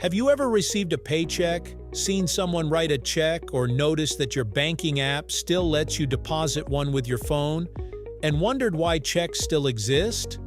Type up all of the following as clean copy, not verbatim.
Have you ever received a paycheck, seen someone write a check, or noticed that your banking app still lets you deposit one with your phone, and wondered why checks still exist?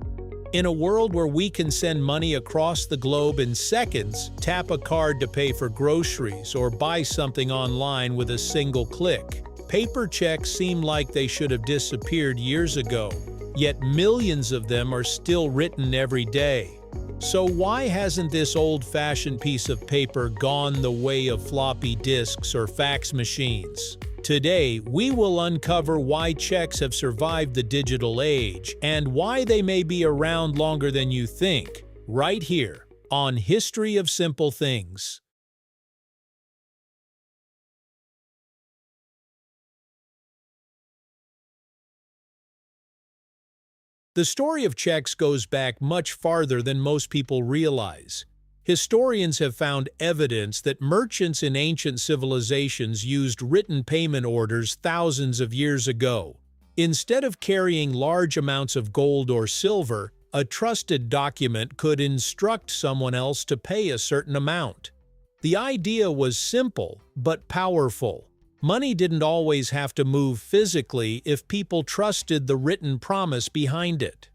In a world where we can send money across the globe in seconds, tap a card to pay for groceries, or buy something online with a single click, paper checks seem like they should have disappeared years ago, yet millions of them are still written every day. So why hasn't this old-fashioned piece of paper gone the way of floppy disks or fax machines? Today, we will uncover why checks have survived the digital age and why they may be around longer than you think, right here on History of Simple Things. The story of checks goes back much farther than most people realize. Historians have found evidence that merchants in ancient civilizations used written payment orders thousands of years ago. Instead of carrying large amounts of gold or silver, a trusted document could instruct someone else to pay a certain amount. The idea was simple but powerful. Money didn't always have to move physically if people trusted the written promise behind it.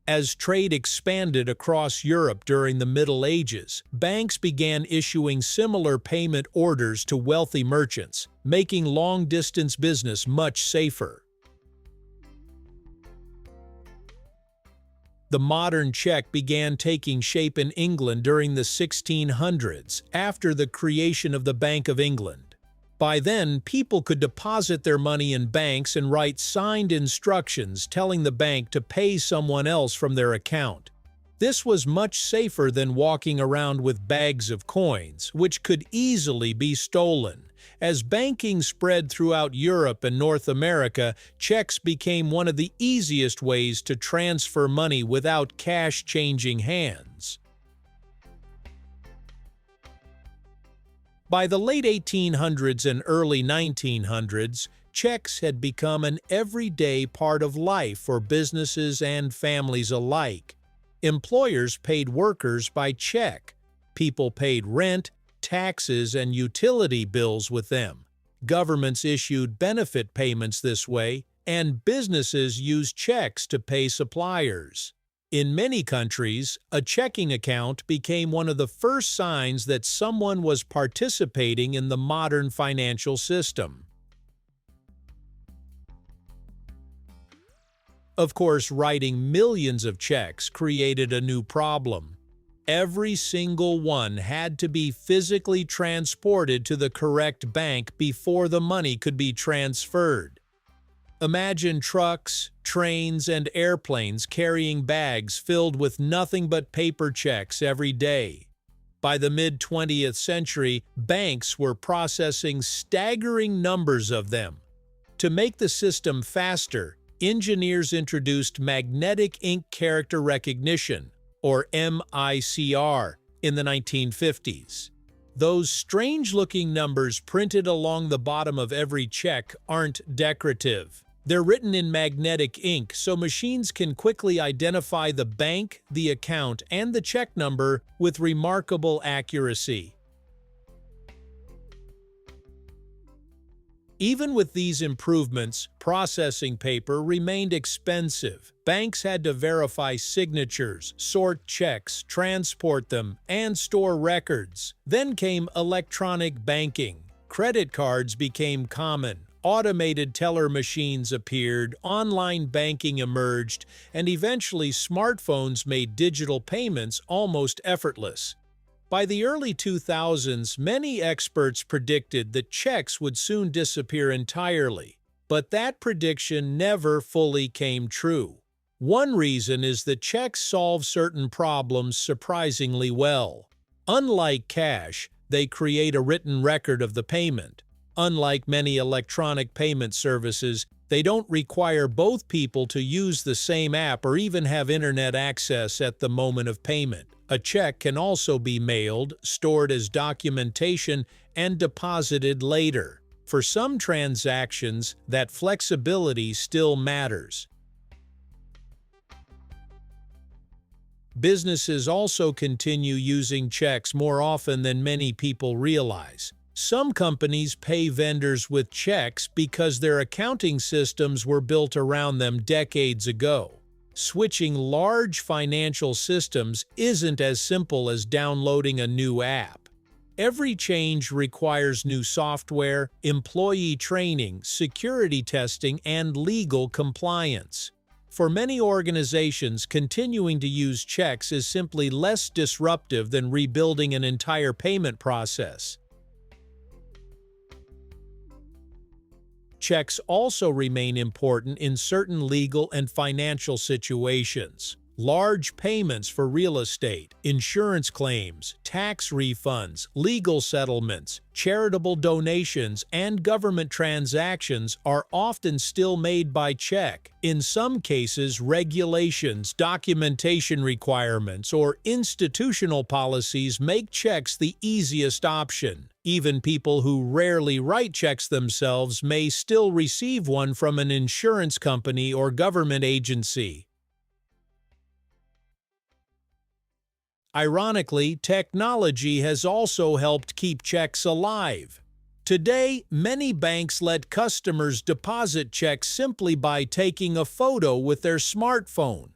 As trade expanded across Europe during the Middle Ages, banks began issuing similar payment orders to wealthy merchants, making long-distance business much safer. The modern check began taking shape in England during the 1600s, after the creation of the Bank of England. By then, people could deposit their money in banks and write signed instructions telling the bank to pay someone else from their account. This was much safer than walking around with bags of coins, which could easily be stolen. As banking spread throughout Europe and North America, checks became one of the easiest ways to transfer money without cash changing hands. By the late 1800s and early 1900s, checks had become an everyday part of life for businesses and families alike. Employers paid workers by check. People paid rent, taxes, and utility bills with them. Governments issued benefit payments this way, and businesses used checks to pay suppliers. In many countries, a checking account became one of the first signs that someone was participating in the modern financial system. Of course, writing millions of checks created a new problem. Every single one had to be physically transported to the correct bank before the money could be transferred. Imagine trucks, trains, and airplanes carrying bags filled with nothing but paper checks every day. By the mid-20th century, banks were processing staggering numbers of them. To make the system faster, engineers introduced magnetic ink character recognition, or MICR, in the 1950s. Those strange-looking numbers printed along the bottom of every check aren't decorative. They're written in magnetic ink so machines can quickly identify the bank, the account, and the check number with remarkable accuracy. Even with these improvements, processing paper remained expensive. Banks had to verify signatures, sort checks, transport them, and store records. Then came electronic banking. Credit cards became common. Automated teller machines appeared, online banking emerged, and eventually smartphones made digital payments almost effortless. By the early 2000s, many experts predicted that checks would soon disappear entirely, but that prediction never fully came true. One reason is that checks solve certain problems surprisingly well. Unlike cash, they create a written record of the payment. Unlike many electronic payment services, they don't require both people to use the same app or even have internet access at the moment of payment. A check can also be mailed, stored as documentation, and deposited later. For some transactions, that flexibility still matters. Businesses also continue using checks more often than many people realize. Some companies pay vendors with checks because their accounting systems were built around them decades ago. Switching large financial systems isn't as simple as downloading a new app. Every change requires new software, employee training, security testing, and legal compliance. For many organizations, continuing to use checks is simply less disruptive than rebuilding an entire payment process. Checks also remain important in certain legal and financial situations. Large payments for real estate, insurance claims, tax refunds, legal settlements, charitable donations, and government transactions are often still made by check. In some cases, regulations, documentation requirements, or institutional policies make checks the easiest option. Even people who rarely write checks themselves may still receive one from an insurance company or government agency. Ironically, technology has also helped keep checks alive. Today, many banks let customers deposit checks simply by taking a photo with their smartphone.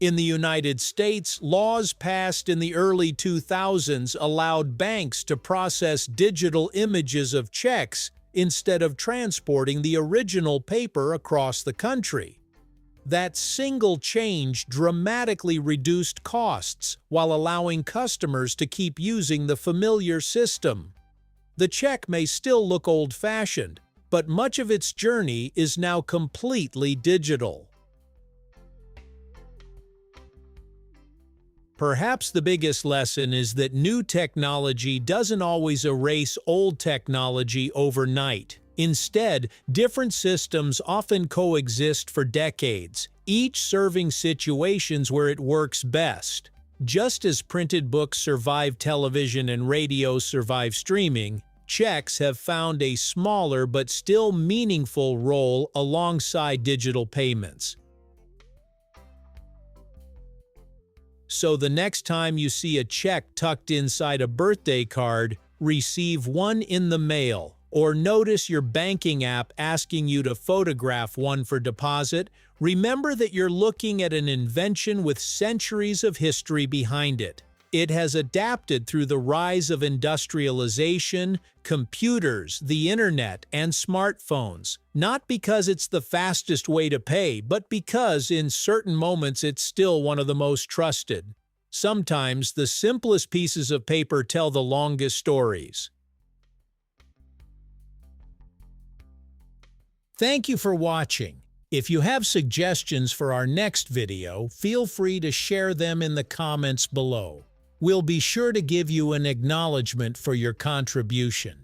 In the United States, laws passed in the early 2000s allowed banks to process digital images of checks instead of transporting the original paper across the country. That single change dramatically reduced costs while allowing customers to keep using the familiar system. The check may still look old-fashioned, but much of its journey is now completely digital. Perhaps the biggest lesson is that new technology doesn't always erase old technology overnight. Instead, different systems often coexist for decades, each serving situations where it works best. Just as printed books survive television and radio survive streaming, checks have found a smaller but still meaningful role alongside digital payments. So the next time you see a check tucked inside a birthday card, receive one in the mail, or notice your banking app asking you to photograph one for deposit, remember that you're looking at an invention with centuries of history behind it. It has adapted through the rise of industrialization, computers, the internet, and smartphones, not because it's the fastest way to pay, but because in certain moments it's still one of the most trusted. Sometimes the simplest pieces of paper tell the longest stories. Thank you for watching. If you have suggestions for our next video, feel free to share them in the comments below. We'll be sure to give you an acknowledgement for your contribution.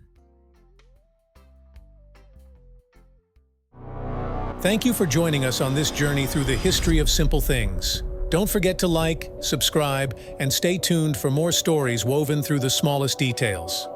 Thank you for joining us on this journey through the history of simple things. Don't forget to like, subscribe, and stay tuned for more stories woven through the smallest details.